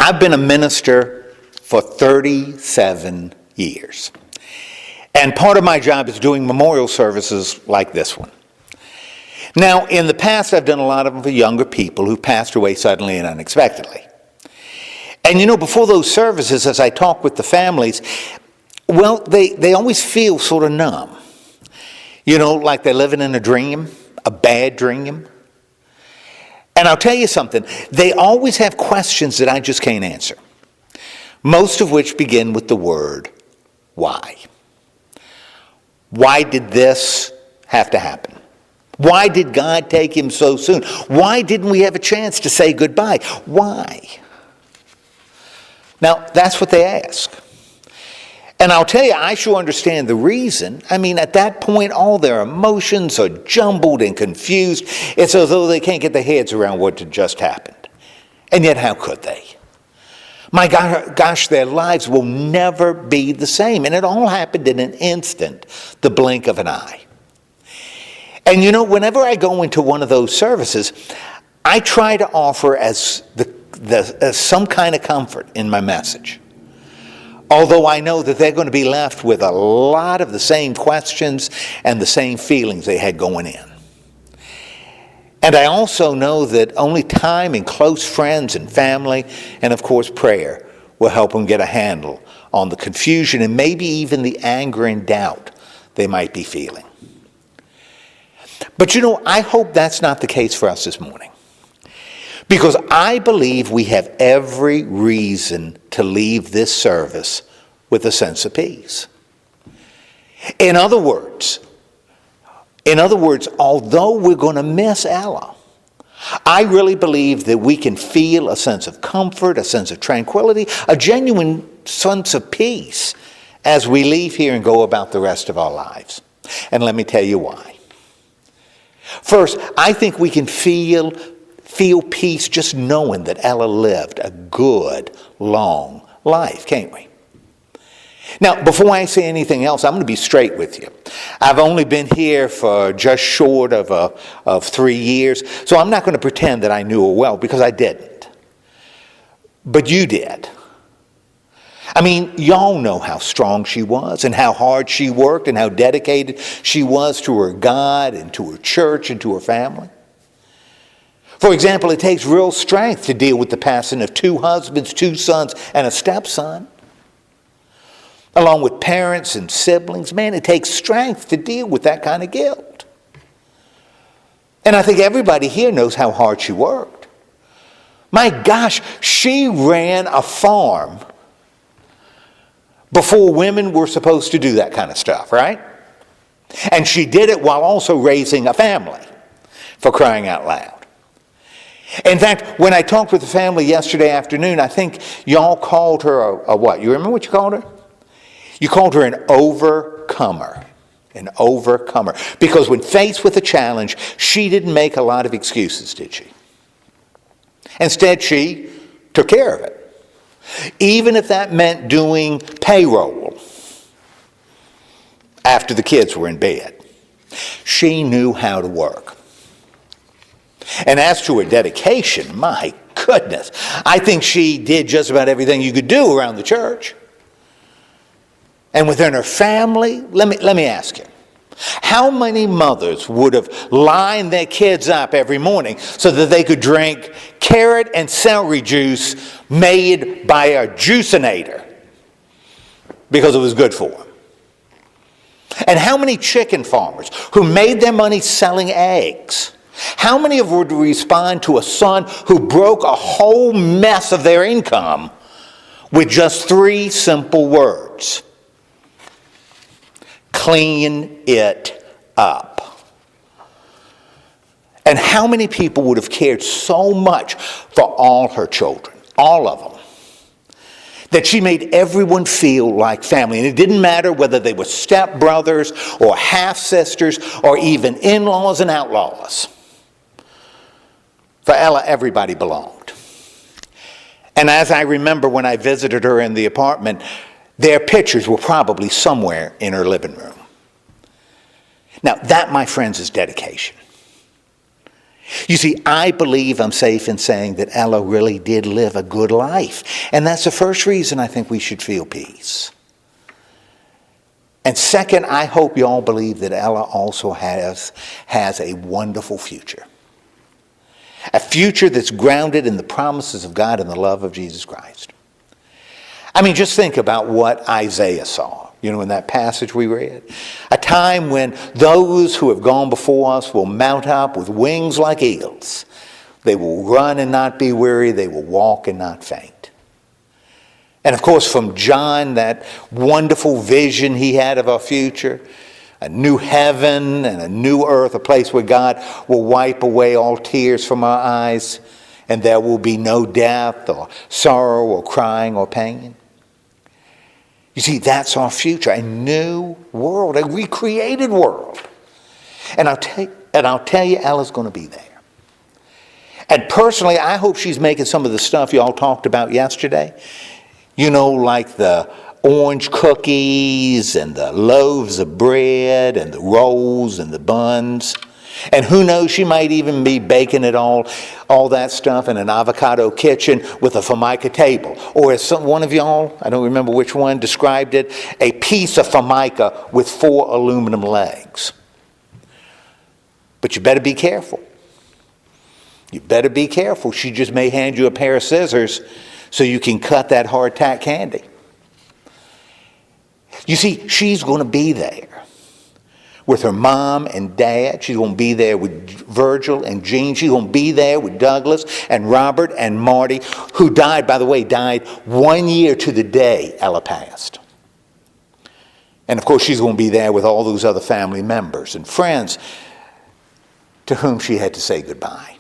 I've been a minister for 37 years. And part of my job is doing memorial services like this one. Now, in the past, I've done a lot of them for younger people who passed away suddenly and unexpectedly. And before those services, as I talk with the families, well, they always feel sort of numb. Like they're living in a dream, a bad dream. And I'll tell you something, they always have questions that I just can't answer. Most of which begin with the word, why? Why did this have to happen? Why did God take him so soon? Why didn't we have a chance to say goodbye? Why? Now, that's what they ask. And I'll tell you, I sure understand the reason. At that point, all their emotions are jumbled and confused. It's as though they can't get their heads around what had just happened. And yet, how could they? My gosh, their lives will never be the same. And it all happened in an instant, the blink of an eye. And whenever I go into one of those services, I try to offer as some kind of comfort in my message. Although I know that they're going to be left with a lot of the same questions and the same feelings they had going in. And I also know that only time and close friends and family, and of course prayer, will help them get a handle on the confusion and maybe even the anger and doubt they might be feeling. But I hope that's not the case for us this morning. Because I believe we have every reason to leave this service with a sense of peace. In other words, although we're going to miss Ella, I really believe that we can feel a sense of comfort, a sense of tranquility, a genuine sense of peace as we leave here and go about the rest of our lives. And let me tell you why. First, I think we can feel peace just knowing that Ella lived a good, long life, can't we? Now, before I say anything else, I'm going to be straight with you. I've only been here for just short of 3 years, so I'm not going to pretend that I knew her well, because I didn't. But you did. Y'all know how strong she was and how hard she worked and how dedicated she was to her God and to her church and to her family. For example, it takes real strength to deal with the passing of 2 husbands, 2 sons, and a stepson. Along with parents and siblings, man, it takes strength to deal with that kind of guilt. And I think everybody here knows how hard she worked. My gosh, she ran a farm before women were supposed to do that kind of stuff, right? And she did it while also raising a family, for crying out loud. In fact, when I talked with the family yesterday afternoon, I think y'all called her a what? You remember what you called her? You called her an overcomer. An overcomer. Because when faced with a challenge, she didn't make a lot of excuses, did she? Instead, she took care of it. Even if that meant doing payroll after the kids were in bed. She knew how to work. And as to her dedication, my goodness, I think she did just about everything you could do around the church. And within her family, let me ask you, how many mothers would have lined their kids up every morning so that they could drink carrot and celery juice made by a juicinator because it was good for them? And how many chicken farmers who made their money selling eggs, how many of them would respond to a son who broke a whole mess of their income with just 3 simple words? Clean it up. And how many people would have cared so much for all her children, all of them, that she made everyone feel like family? And it didn't matter whether they were stepbrothers or half-sisters or even in-laws and outlaws. For Ella, everybody belonged. And as I remember when I visited her in the apartment, their pictures were probably somewhere in her living room. Now, that, my friends, is dedication. You see, I believe I'm safe in saying that Ella really did live a good life. And that's the first reason I think we should feel peace. And second, I hope you all believe that Ella also has a wonderful future. A future that's grounded in the promises of God and the love of Jesus Christ. I mean, just think about what Isaiah saw, in that passage we read. A time when those who have gone before us will mount up with wings like eagles. They will run and not be weary. They will walk and not faint. And of course, from John, that wonderful vision he had of our future, a new heaven and a new earth, a place where God will wipe away all tears from our eyes, and there will be no death or sorrow or crying or pain. You see, that's our future, a new world, a recreated world. And I'll tell you, Ella's going to be there. And personally, I hope she's making some of the stuff y'all talked about yesterday. Like the orange cookies and the loaves of bread and the rolls and the buns. And who knows, she might even be baking it all that stuff in an avocado kitchen with a Formica table. Or as one of y'all, I don't remember which one, described it, a piece of Formica with 4 aluminum legs. But you better be careful. You better be careful. She just may hand you a pair of scissors so you can cut that hardtack candy. You see, she's going to be there with her mom and dad. She's going to be there with Virgil and Jean. She's going to be there with Douglas and Robert and Marty, who died 1 year to the day Ella passed. And of course, she's going to be there with all those other family members and friends to whom she had to say goodbye.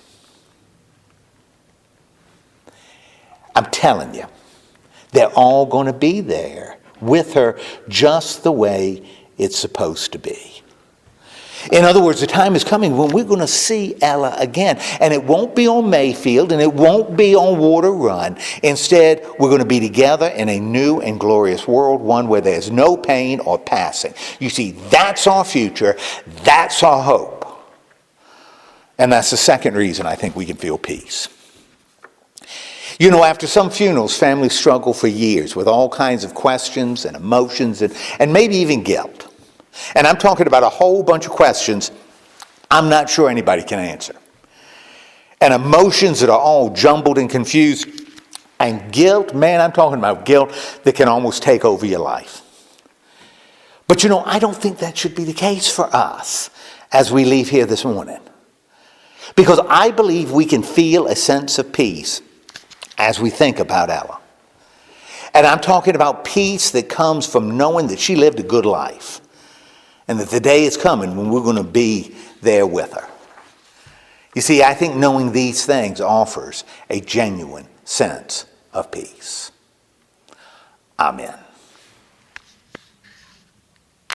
I'm telling you, they're all going to be there with her just the way it's supposed to be. In other words, the time is coming when we're going to see Ella again. And it won't be on Mayfield and it won't be on Water Run. Instead, we're going to be together in a new and glorious world, one where there's no pain or passing. You see, that's our future. That's our hope. And that's the second reason I think we can feel peace. After some funerals, families struggle for years with all kinds of questions and emotions and maybe even guilt. And I'm talking about a whole bunch of questions I'm not sure anybody can answer. And emotions that are all jumbled and confused. And guilt, man, I'm talking about guilt that can almost take over your life. But I don't think that should be the case for us as we leave here this morning. Because I believe we can feel a sense of peace as we think about Ella. And I'm talking about peace that comes from knowing that she lived a good life. And that the day is coming when we're going to be there with her. You see, I think knowing these things offers a genuine sense of peace. Amen.